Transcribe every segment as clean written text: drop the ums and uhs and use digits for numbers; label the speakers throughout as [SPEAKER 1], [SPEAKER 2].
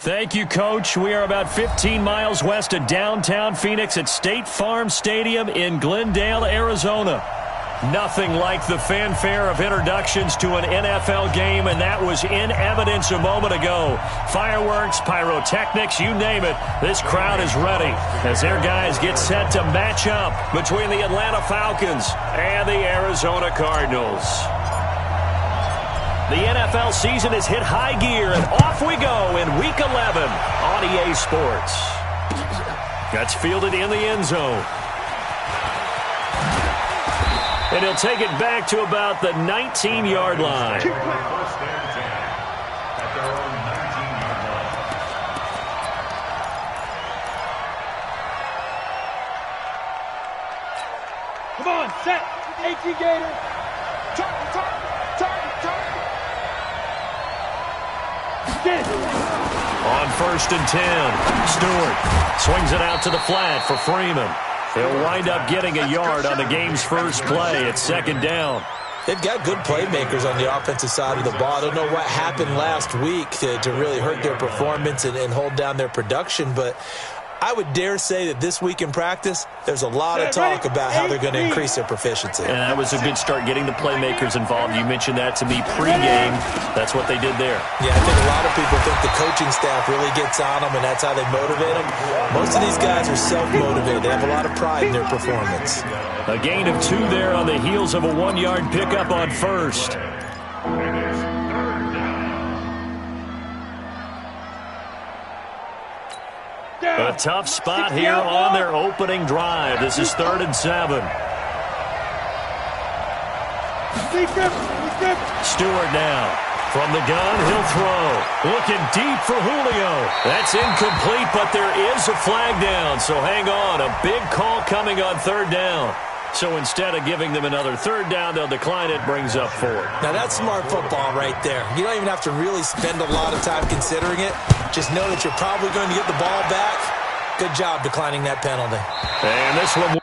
[SPEAKER 1] Thank you, Coach. We are about 15 miles west of downtown Phoenix at State Farm Stadium in Glendale, Arizona. Nothing like the fanfare of introductions to an NFL game, and that was in evidence a moment ago. Fireworks, pyrotechnics, you name it. This crowd is ready as their guys get set to match up between the Atlanta Falcons and the Arizona Cardinals. The NFL season has hit high gear, and off we go in Week 11 on EA Sports. That's fielded in the end zone. And he'll take it back to about the 19-yard line.
[SPEAKER 2] Come on, set. 18 Gator. Target.
[SPEAKER 1] On 1st and 10, Stewart swings it out to the flat for Freeman. He'll wind up getting a yard on the game's first play at 2nd down.
[SPEAKER 3] They've got good playmakers on the offensive side of the ball. I don't know what happened last week to really hurt their performance and hold down their production, but I would dare say that this week in practice, there's a lot of talk about how they're going to increase their proficiency.
[SPEAKER 1] And that was a good start getting the playmakers involved. You mentioned that to me pregame. That's what they did there.
[SPEAKER 3] Yeah, I think a lot of people think the coaching staff really gets on them, and that's how they motivate them. Most of these guys are self-motivated. They have a lot of pride in their performance.
[SPEAKER 1] A gain of 2 there on the heels of a 1-yard pickup on 1st. A tough spot here on their opening drive. This is 3rd and 7. Stewart now. From the gun, he'll throw. Looking deep for Julio. That's incomplete, but there is a flag down. So hang on. A big call coming on 3rd down. So instead of giving them another 3rd down, they'll decline it, brings up 4th.
[SPEAKER 3] Now that's smart football right there. You don't even have to really spend a lot of time considering it. Just know that you're probably going to get the ball back. Good job declining that penalty.
[SPEAKER 1] And this one...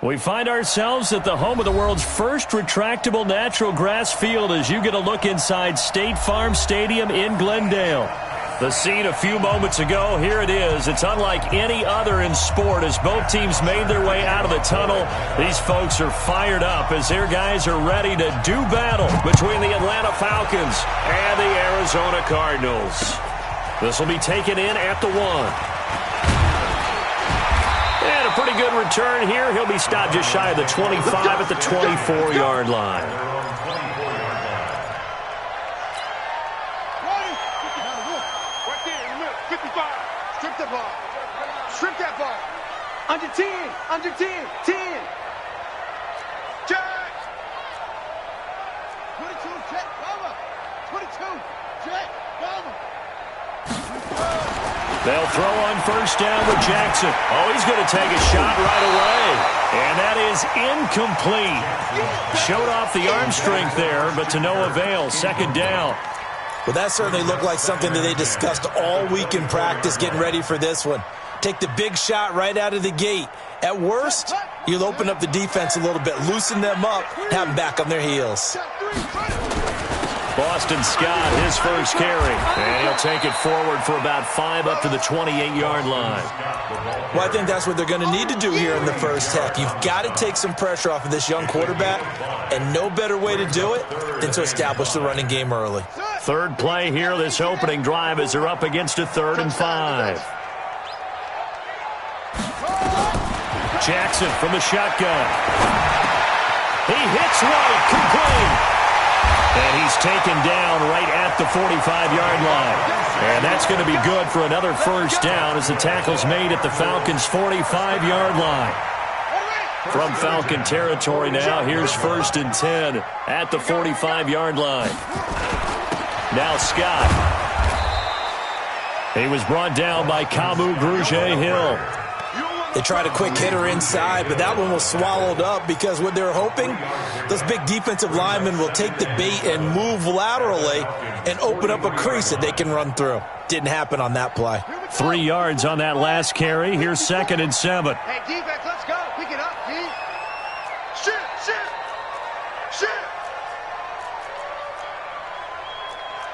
[SPEAKER 1] We find ourselves at the home of the world's first retractable natural grass field as you get a look inside State Farm Stadium in Glendale. The scene a few moments ago, here it is. It's unlike any other in sport as both teams made their way out of the tunnel. These folks are fired up as their guys are ready to do battle between the Atlanta Falcons and the Arizona Cardinals. This will be taken in at the 1. And a pretty good return here. He'll be stopped just shy of the 25 at the 24-yard line.
[SPEAKER 2] Right there in the middle, 55. Strip that ball. Strip that ball. Under 10. Under 10. 10. Jack. 22. Jack. Cover. 22. Jack. Cover.
[SPEAKER 1] They'll throw on first down with Jackson. Oh, he's going to take a shot right away. And that is incomplete. Showed off the arm strength there, but to no avail. Second down.
[SPEAKER 3] Well, that certainly looked like something that they discussed all week in practice getting ready for this one. Take the big shot right out of the gate. At worst, you'll open up the defense a little bit, loosen them up, have them back on their heels.
[SPEAKER 1] Boston Scott, his first carry. And he'll take it forward for about 5 up to the 28-yard line.
[SPEAKER 3] Well, I think that's what they're going to need to do here in the first half. You've got to take some pressure off of this young quarterback, and no better way to do it than to establish the running game early.
[SPEAKER 1] Third play here, this opening drive as they're up against a 3rd and 5. Jackson from the shotgun. He hits right, complete. And he's taken down right at the 45-yard line. And that's going to be good for another first down as the tackle's made at the Falcons' 45-yard line. From Falcon territory now, here's 1st and 10 at the 45-yard line. Now Scott. He was brought down by Kamu Grugier-Hill.
[SPEAKER 3] They tried a quick hitter inside, but that one was swallowed up because what they're hoping, those big defensive linemen will take the bait and move laterally and open up a crease that they can run through. Didn't happen on that play.
[SPEAKER 1] 3 yards on that last carry. Here's 2nd and 7.
[SPEAKER 2] Hey, defense, let's go. Pick it up, D. Shit, shit, shit.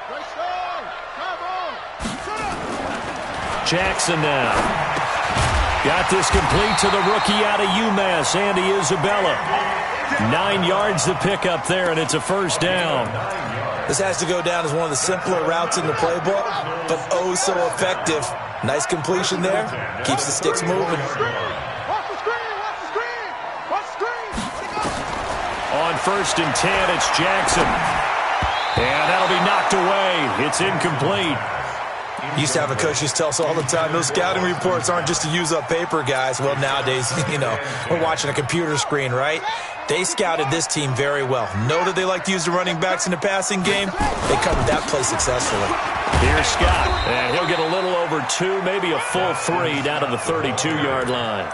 [SPEAKER 2] Great start. Come on. Shut up.
[SPEAKER 1] Jackson now. Got this complete to the rookie out of UMass, Andy Isabella. 9 yards to pick up there, and it's a first down.
[SPEAKER 3] This has to go down as one of the simpler routes in the playbook, but oh so effective. Nice completion there. Keeps the sticks moving.
[SPEAKER 2] Watch the screen. Watch the screen. Watch the screen.
[SPEAKER 1] On 1st and 10, it's Jackson. And that'll be knocked away. It's incomplete.
[SPEAKER 3] Used to have a coach used to tell us all the time, those scouting reports aren't just to use up paper, guys. Well, nowadays, we're watching a computer screen, right? They scouted this team very well. Know that they like to use the running backs in the passing game. They covered that play successfully.
[SPEAKER 1] Here's Scott, and he'll get a little over 2, maybe a full 3 down to the 32-yard line.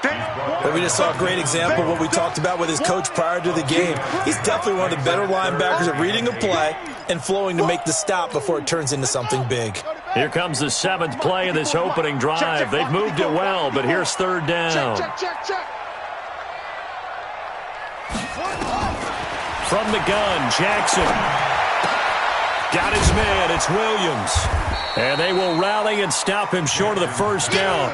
[SPEAKER 3] But we just saw a great example of what we talked about with his coach prior to the game. He's definitely one of the better linebackers at reading a play and flowing to make the stop before it turns into something big.
[SPEAKER 1] Here comes the 7th play of this opening drive. They've moved it well, but here's 3rd down.
[SPEAKER 2] Check.
[SPEAKER 1] From the gun, Jackson. Got his man, it's Williams. And they will rally and stop him short of the first down.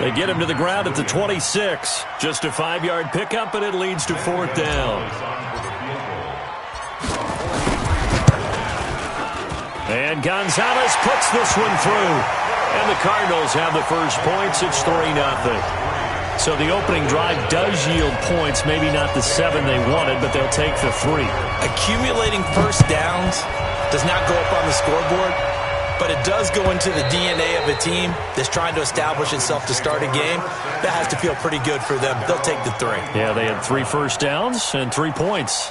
[SPEAKER 1] They get him to the ground at the 26. Just a 5-yard pickup, and it leads to 4th down. And Gonzalez puts this one through. And the Cardinals have the first points. It's 3-0. So the opening drive does yield points, maybe not the 7 they wanted, but they'll take the 3.
[SPEAKER 3] Accumulating first downs does not go up on the scoreboard, but it does go into the DNA of a team that's trying to establish itself to start a game. That has to feel pretty good for them. They'll take the 3.
[SPEAKER 1] Yeah, they had 3 first downs and 3 points.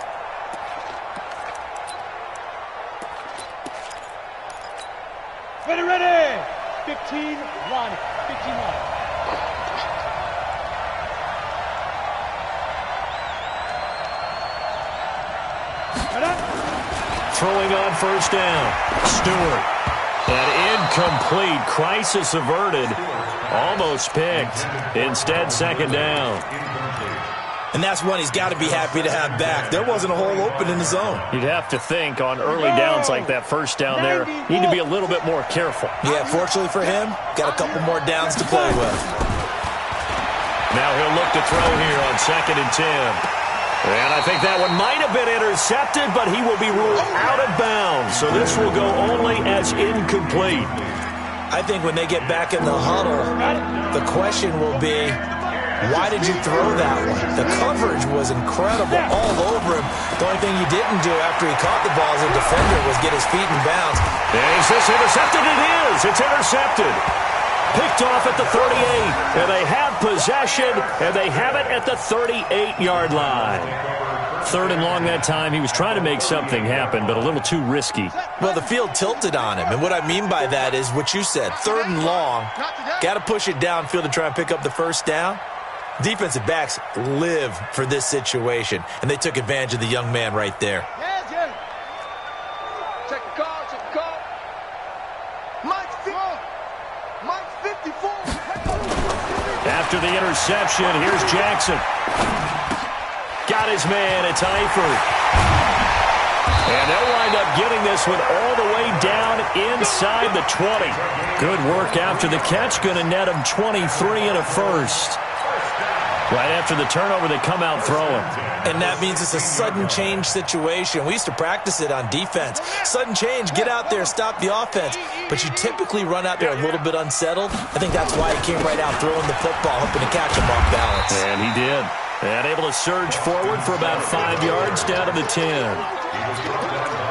[SPEAKER 2] Ready. 15, run. 15, run.
[SPEAKER 1] Throwing on first down. Stewart. An incomplete. Crisis averted. Almost picked. Instead, 2nd down.
[SPEAKER 3] And that's one he's got to be happy to have back. There wasn't a hole open in the zone.
[SPEAKER 1] You'd have to think on early downs like that first down there, need to be a little bit more careful.
[SPEAKER 3] Yeah, fortunately for him, got a couple more downs to play with.
[SPEAKER 1] Now he'll look to throw here on 2nd and 10. And I think that one might have been intercepted, but he will be ruled out of bounds. So this will go only as incomplete.
[SPEAKER 3] I think when they get back in the huddle, the question will be, why did you throw that one? The coverage was incredible all over him. The only thing he didn't do after he caught the ball as a defender was get his feet in bounds.
[SPEAKER 1] Is this intercepted? It is. It's intercepted. Picked off at the 38. And they have possession, and they have it at the 38-yard line. 3rd and long that time. He was trying to make something happen, but a little too risky.
[SPEAKER 3] Well, the field tilted on him, and what I mean by that is what you said. 3rd and long, got to push it downfield to try and pick up the first down. Defensive backs live for this situation, and they took advantage of the young man right there.
[SPEAKER 2] Yeah. Check the call, check the call. Mike's 54.
[SPEAKER 1] After the interception, here's Jackson. Got his man, it's Eifert. And they'll wind up getting this one all the way down inside the 20. Good work after the catch, going to net him 23 and a first. Right after the turnover, they come out throwing.
[SPEAKER 3] And that means it's a sudden change situation. We used to practice it on defense. Sudden change, get out there, stop the offense. But you typically run out there a little bit unsettled. I think that's why he came right out throwing the football, hoping to catch him off balance.
[SPEAKER 1] And he did. And able to surge forward for about 5 yards down to the 10.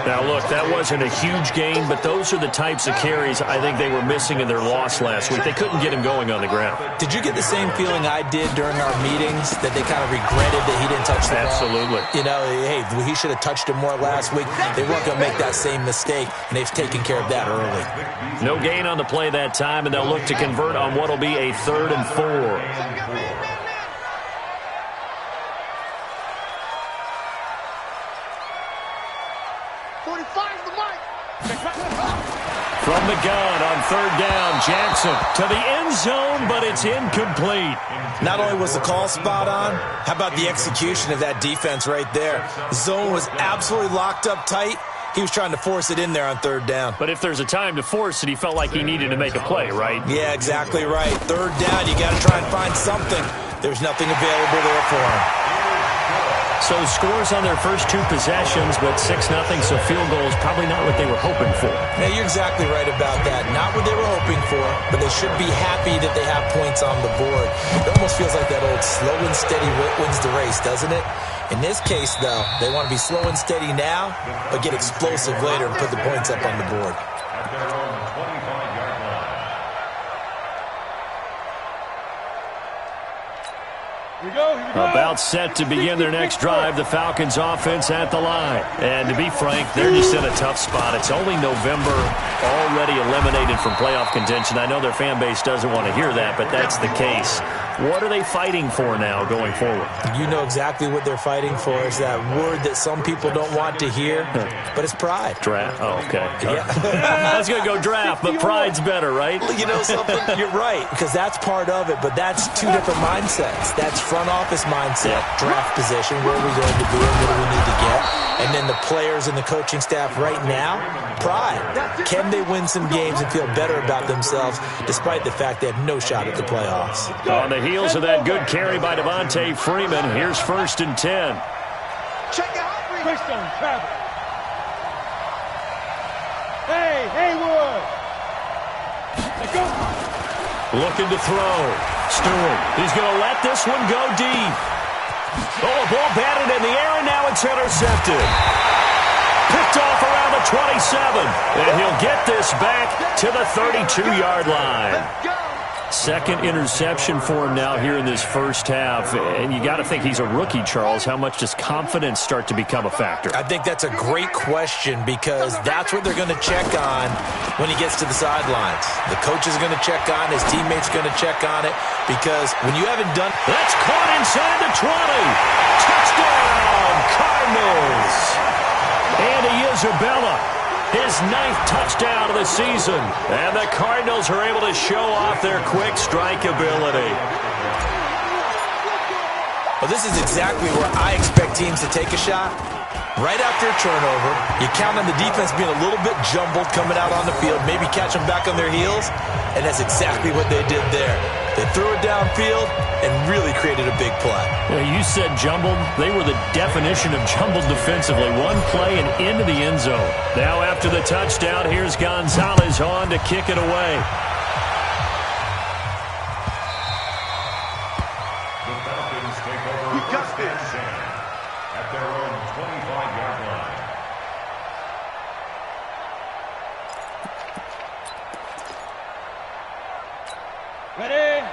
[SPEAKER 1] Now, look, that wasn't a huge gain, but those are the types of carries I think they were missing in their loss last week. They couldn't get him going on the ground.
[SPEAKER 3] Did you get the same feeling I did during our meetings, that they kind of regretted that he didn't touch the ball?
[SPEAKER 1] Absolutely.
[SPEAKER 3] You know, hey, he should have touched him more last week. They weren't going to make that same mistake, and they've taken care of that early.
[SPEAKER 1] No gain on the play that time, and they'll look to convert on what will be a 3rd and 4. From the gun on 3rd down, Jackson to the end zone, but it's incomplete.
[SPEAKER 3] Not only was the call spot on, how about the execution of that defense right there? The zone was absolutely locked up tight. He was trying to force it in there on 3rd down.
[SPEAKER 1] But if there's a time to force it, he felt like he needed to make a play, right?
[SPEAKER 3] Yeah, exactly right. 3rd down, you got to try and find something. There's nothing available there for him.
[SPEAKER 1] So scores on their first 2 possessions, but 6-0, so field goal is probably not what they were hoping for.
[SPEAKER 3] Yeah, you're exactly right about that. Not what they were hoping for, but they should be happy that they have points on the board. It almost feels like that old slow and steady wins the race, doesn't it? In this case, though, they want to be slow and steady now, but get explosive later and put the points up on the board.
[SPEAKER 1] About set to begin their next drive, the Falcons offense at the line. And to be frank, they're just in a tough spot. It's only November, already eliminated from playoff contention. I know their fan base doesn't want to hear that, but that's the case. What are they fighting for now going forward?
[SPEAKER 3] You know exactly what they're fighting for. Is that word that some people don't want to hear, but it's pride.
[SPEAKER 1] Draft. Oh, okay.
[SPEAKER 3] Yeah.
[SPEAKER 1] I was going to go draft, but pride's better, right?
[SPEAKER 3] You know something? You're right, because that's part of it, but that's 2 different mindsets. That's front office mindset, draft position, where are we going to be and what do we need to get? And then the players and the coaching staff right now, pride. Can they win some games and feel better about themselves despite the fact they have no shot at the playoffs?
[SPEAKER 1] On the heels of that good carry by Devontae Freeman, here's 1st and 10.
[SPEAKER 2] Check out Freeman. Hey, Haywood. Let's go.
[SPEAKER 1] Looking to throw. Stewart. He's going to let this one go deep. Oh, a ball batted in the air, and now it's intercepted. Picked off around the 27. And he'll get this back to the 32-yard line. 2nd interception for him now here in this first half. And you got to think he's a rookie, Charles. How much does confidence start to become a factor?
[SPEAKER 3] I think that's a great question because that's what they're going to check on when he gets to the sidelines. The coach is going to check on, his teammates are going to check on it because when you haven't done...
[SPEAKER 1] That's caught inside the 20. Touchdown, Cardinals. Andy Isabella. His 9th touchdown of the season. And the Cardinals are able to show off their quick strike ability.
[SPEAKER 3] Well, this is exactly where I expect teams to take a shot. Right after a turnover, you count on the defense being a little bit jumbled coming out on the field, maybe catch them back on their heels, and that's exactly what they did there. They threw it downfield and really created a big play.
[SPEAKER 1] Yeah, you said jumbled. They were the definition of jumbled defensively. One play and into the end zone. Now after the touchdown, here's Gonzalez on to kick it away.
[SPEAKER 4] The Falcons take over first and 10 at their own 25-yard line.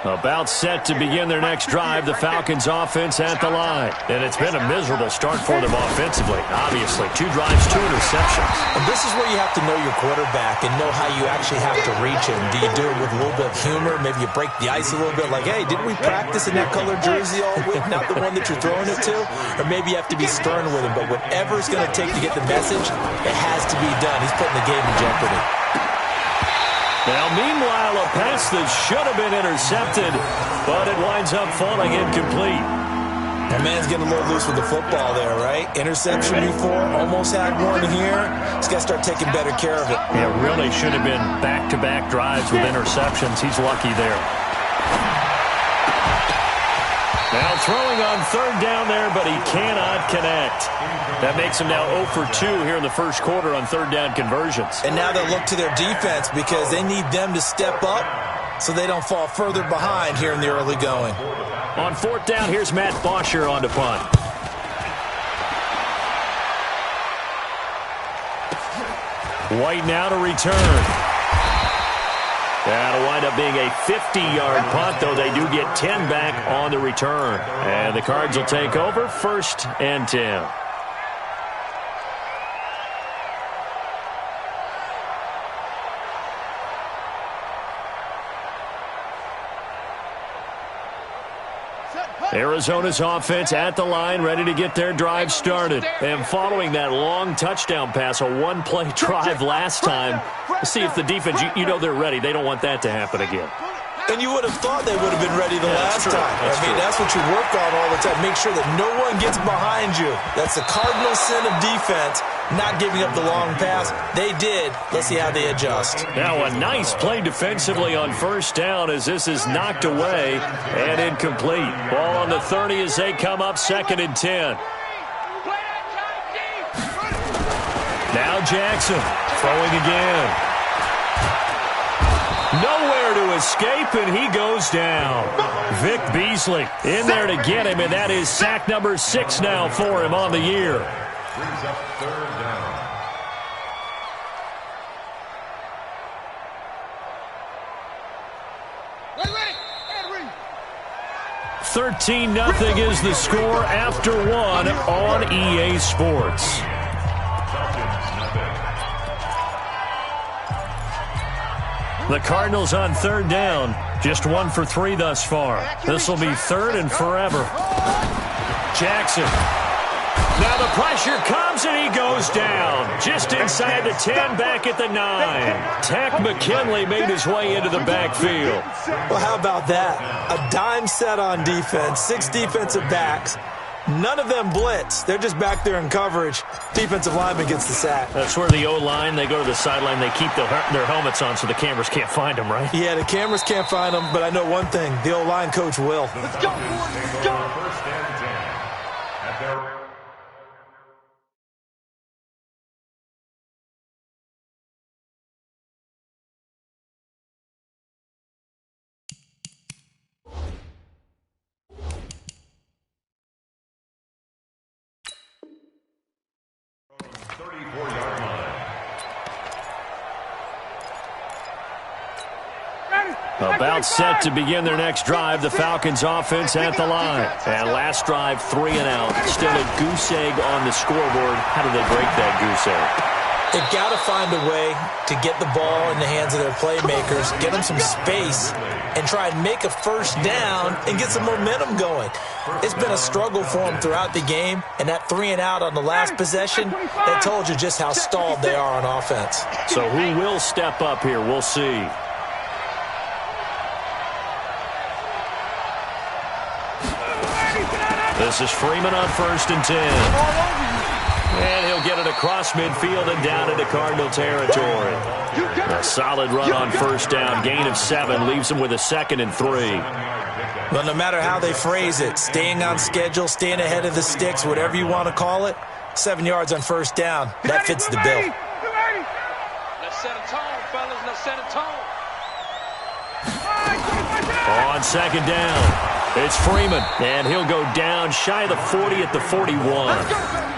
[SPEAKER 1] About set to begin their next drive, the Falcons offense at the line. And it's been a miserable start for them offensively. Obviously, 2 drives, 2 interceptions.
[SPEAKER 3] And this is where you have to know your quarterback and know how you actually have to reach him. Do you do it with a little bit of humor? Maybe you break the ice a little bit like, hey, didn't we practice in that colored jersey all week, not the one that you're throwing it to? Or maybe you have to be stern with him. But whatever it's going to take to get the message, it has to be done. He's putting the game in jeopardy.
[SPEAKER 1] Now, meanwhile, a pass that should have been intercepted, but it winds up falling incomplete.
[SPEAKER 3] That man's getting a little loose with the football there, right? Interception before, almost had one here. He's got to start taking better care of it.
[SPEAKER 1] Yeah, really should have been back-to-back drives with interceptions. He's lucky there. Now throwing on third down there, but he cannot connect. That makes him now 0 for 2 here in the first quarter on third down conversions.
[SPEAKER 3] And now they'll look to their defense because they need them to step up so they don't fall further behind here in the early going.
[SPEAKER 1] On fourth down, here's Matt Bosher on to punt. White now to return. That'll wind up being a 50-yard punt, though they do get 10 back on the return. And the Cards will take over, first and 10. Arizona's offense at the line, ready to get their drive started. And following that long touchdown pass, a one-play drive last time, see if the defense, you know they're ready. They don't want that to happen again.
[SPEAKER 3] And you would have thought they would have been ready the last time. That's what you work on all the time. Make sure that no one gets behind you. That's the cardinal sin of defense, not giving up the long pass. They did. Let's see how they adjust.
[SPEAKER 1] Now a nice play defensively on first down as this is knocked away and incomplete. Ball on the 30 as they come up, second and 10. Now Jackson throwing again. Nowhere to escape, and he goes down. Vic Beasley in there to get him, and that is sack number 6 now for him on the year.
[SPEAKER 4] Brings up third down.
[SPEAKER 1] Ready. 13-0 is the score after one on EA Sports. The Cardinals on third down, just 1 for 3 thus far. This will be third and forever. Jackson. Now the pressure comes and he goes down. Just inside the 10, back at the 9. Tech McKinley made his way into the backfield.
[SPEAKER 3] Well, how about that? A dime set on defense, 6 defensive backs. None of them blitz. They're just back there in coverage. Defensive lineman gets the sack.
[SPEAKER 1] That's where the O-line, they go to the sideline, they keep their helmets on so the cameras can't find them, right?
[SPEAKER 3] Yeah, the cameras can't find them, but I know one thing. The O-line coach will.
[SPEAKER 2] Let's go, boys. Let's go.
[SPEAKER 4] First and 10 at their...
[SPEAKER 1] About set to begin their next drive, the Falcons offense at the line. And last drive, 3 and out. Still a goose egg on the scoreboard. How do they break that goose egg?
[SPEAKER 3] They've got to find a way to get the ball in the hands of their playmakers, get them some space, and try and make a first down and get some momentum going. It's been a struggle for them throughout the game, and that 3 and out on the last possession, that told you just how stalled they are on offense.
[SPEAKER 1] So who will step up here? We'll see. The This is Freeman on 1st and 10. And he'll get it across midfield and down into Cardinal territory. A solid run on 1st down. Gain of 7 leaves him with a 2nd and 3.
[SPEAKER 3] Well, no matter how they phrase it, staying on schedule, staying ahead of the sticks, whatever you want to call it, 7 yards on 1st down, that fits the bill.
[SPEAKER 2] Let's set a tone, fellas. Let's set a tone.
[SPEAKER 1] On 2nd down, it's Freeman, and he'll go down shy of the 40 at the 41.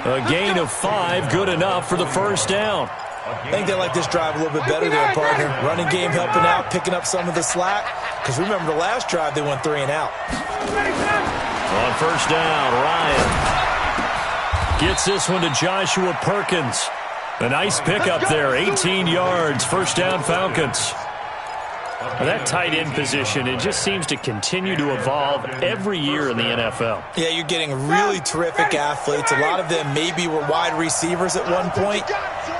[SPEAKER 1] A gain of 5, good enough for the 1st down.
[SPEAKER 3] I think they like this drive a little bit better there, partner. Running game helping out, picking up some of the slack. Because remember, the last drive, they went 3 and out.
[SPEAKER 1] On 1st down, Ryan gets this one to Joshua Perkins. A nice pickup there, 18 yards, 1st down Falcons.
[SPEAKER 5] That tight end position, it just seems to continue to evolve every year in the NFL.
[SPEAKER 3] Yeah, you're getting really terrific athletes. A lot of them maybe were wide receivers at one point.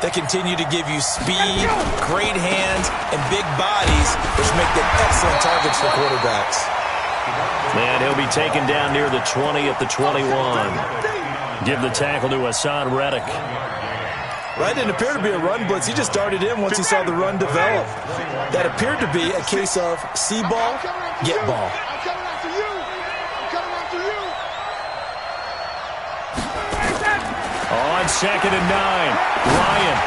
[SPEAKER 3] They continue to give you speed, great hands, and big bodies, which make them excellent targets for quarterbacks.
[SPEAKER 1] And he'll be taken down near the 20 at the 21. Give the tackle to Hassan Reddick.
[SPEAKER 3] Right, didn't appear to be a run blitz. He just started in once he saw the run develop. That appeared to be a case of see ball, get ball.
[SPEAKER 2] I'm coming after you. I'm coming after you.
[SPEAKER 1] On 2nd and 9, Ryan.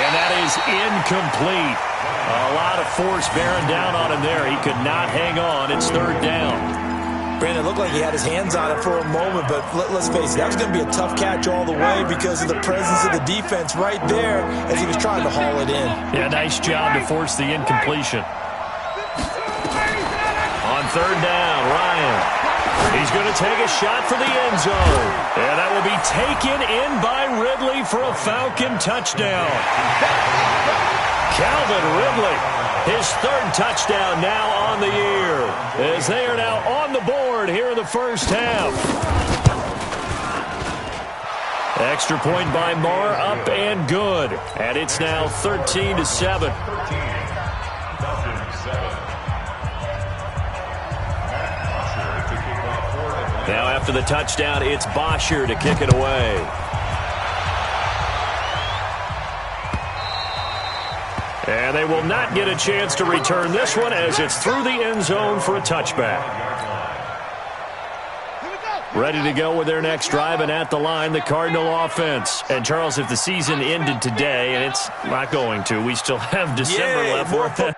[SPEAKER 1] And that is incomplete. A lot of force bearing down on him there. He could not hang on. It's 3rd down.
[SPEAKER 3] Brandon, it looked like he had his hands on it for a moment, but let's face it, that was going to be a tough catch all the way because of the presence of the defense right there as he was trying to haul it in.
[SPEAKER 1] Yeah, nice job to force the incompletion. On 3rd down, Ryan. He's going to take a shot for the end zone. And that will be taken in by Ridley for a Falcon touchdown. Calvin Ridley, his 3rd touchdown now on the year, as they are now on the board here in the 1st half. Extra point by Marr, up and good. And it's now 13-7. Now after the touchdown, it's Bosher to kick it away. And they will not get a chance to return this one as it's through the end zone for a touchback. Ready to go with their next drive, and at the line, the Cardinal offense. And, Charles, if the season ended today, and it's not going to, we still have December left.
[SPEAKER 3] More football